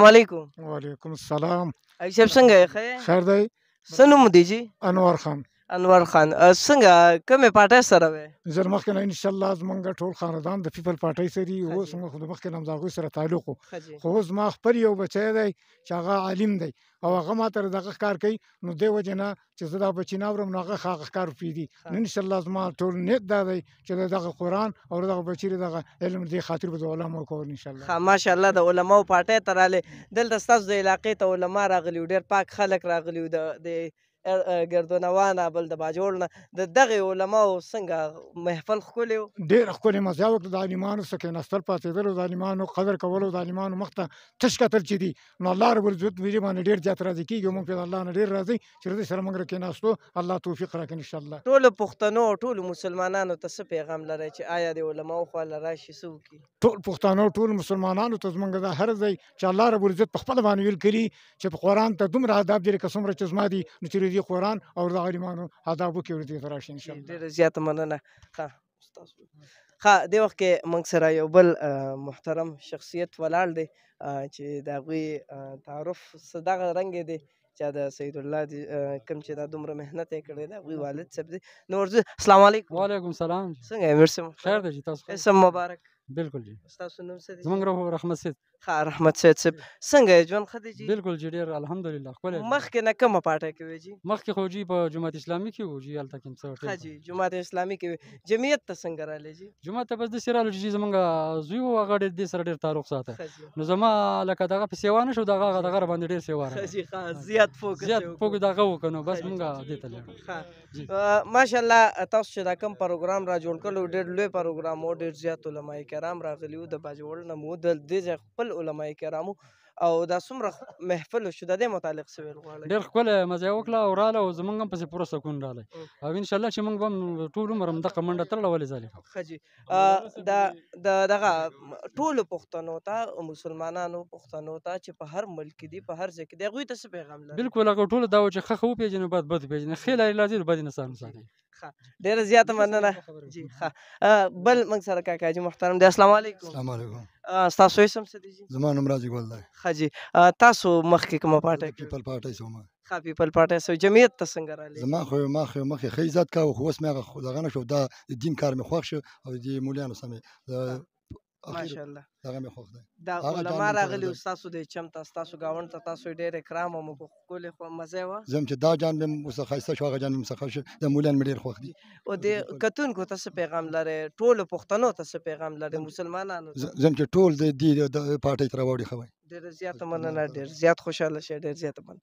السلام علیکم. وعلیکم السلام. حاجي صاحب څنګه یې؟ ښه یې؟ خیر دی. څه نوم دی جي؟ انور خان. انور خان. څنګه کومې پارټۍ سره وې؟ زه مخکې نه انشاءالله زمونږ ټول خاندان د پیپل پارټۍ سره یو. اوس موږ خو د مخکې نه هم د هغوی سره تعلق و، خو اوس زما خپل یو بچی دی چې هغه عالم دی او هغه ماته دغه ښکار کوي، نو دې وجې نه چې زه دا بچي نه اورم نو هغه ښکار پرېږدي. نو انشاءالله زما ټول نیت دا دی چې د دغه قرآن او دغه بچي د دغه علم دې خاطر به د علماو کول انشاءالله. ماشاءالله د علماو پارټۍ ته راغلې. دلته ستاسو د علاقې ته علما راغلي وو، ډېر پاک خلک راغلي وو د ګردونوان نه بل د باجوړ نه. د دغې علماو څنګه محفل ښکلی و؟ ډېره ښکلې مزه وکړه. د عالمانو څخه کېناستل، پاڅېدل او د عالمانو قدر کول او د عالمانو مخ ته تش کتل چې دي، نو الله رب العزت ویلي باندې ډېر زیات راضي کېږي او موږ پرې د الله نه ډېر راضي چې د دوی سره موږ کېناستو. الله توفیق راکړي انشاءالله. ټولو پښتنو او ټولو مسلمانانو ته څه پیغام لرئ چې آیا د علماو خواله راشي څه وکړي؟ ټول پښتانه او ټول مسلمانانو ته زموږ دا عرض دی چې الله رب العزت په خپله باندې ویل کړي چې په قرآن ته دومره آداب دي لکه څومره چې زما دي، نو چې دې قرآن او د عالمانو آداب وکړي او دې ته راشي انشاءالله. ډېره زیاته مننه. ښه دې وخت کې موږ سره یو بل محترم شخصیت ولاړ دی چې د هغوی تعارف څه دغه رنګې دی چې د سید الله دی کوم چې دا دومره محنت یې کړی دی هغوی والد صاحب دی. نو ورځو السلام علیکم. وعلیکم السلام. څنګه یې؟ مرسي خیر دی جی، تاسو اسم مبارک. بالکل جی. ستاسو نوم څه دی؟ زمونږ رحمت سید. ښه رحمت سید صاحب څنګه یې؟ ژوند ښه دی جي؟ بالکل جی، ډېر الحمدلله ښکلی. مخکې نه کومه پارټۍ کې وې جي؟ مخکې خو جی په جماعت اسلامي کې وو جی، هلته کې څه ښه جي جماعت اسلامي کې وې. جمعیت ته څنګه راغلی جي؟ جماعت ته بس داسې رالو چې زمونږ زوی و، هغه ډېر دې سره ډېر تعلق ساته، ښه جي. نو زما لکه دغه په سیوا نه شو، دغه باندې ډېر سیوا ښه راغی. جي ښه زیات فوکس زیات یې وکړو. فوکس دغه وکړو، نو بس مونږ دې ته لاړو. ماشاءالله تاسو چې دا کوم پروګرام را جوړ کړی و ډېر لوی پروګرام و، ډېر زیات علما کرام راغلي وو، د باجوړ نه مو د دې ځای خپل علما کرامو او دا څومره محفل وشو، د دې متعلق څه ویل غواړئ؟ ډېر ښکلی مزه یې وکړه او راله او زمونږ هم پسې پوره سکون رالی او انشاءالله چې مونږ به هم ټول عمر همدغه منډه تړله. ولې ځالې کوو؟ ښه جي. د دغه ټولو پښتنو ته مسلمانانو پښتنو ته چې په هر ملک کې دي په هر ځای کې دي هغوی ته څه پیغام لرئ؟ بالکل هغه ټولو دا و چې ښه وپېژني، بد وپېژني، ښې لارې لازم بد نه سم وساتئ. ډېره زیاته مننه جي. ښه بل موږ سره کاکا جي محترم دی. السلام علیکم. السلام علیکم. ستاسو اسم څه دی جي؟ زما نوم راضي ګل دی. ښه جي. تاسو مخکې کومه پارټۍ کې؟ پیپل پارټۍ سوم. ښه پیپل پارټۍ سوی. جمعیت ته څنګه راغلی؟ زما خو مخکې ښه عزت کوه، خو اوس مې هغه دغه نه شو، دا د دین کار مې خوښ شو او د مولیانو سره مې ماشاءالله دغه مې خوښ دی. دا علما راغلي وو ستاسو د چم ته ستاسو ګاونډ ته، تاسو یې ډېر اکرام او ښکلې مزه یې وه؟ زه هم چې دا جان مې ورڅخه ښایسته شو، هغه جان مې ورڅخه شو، د مولیان مې ډېر خوښ دي. او د کتونکو ته څه پیغام لرئ؟ ټولو پښتنو ته څه پیغام لرئ؟ مسلمانانو ته؟ زه هم چې ټول د دې پارټۍ ته راوړي ښه وای. ډېره زیاته مننه، ډېر زیات خوشحاله شه، ډېر زیاته مننه.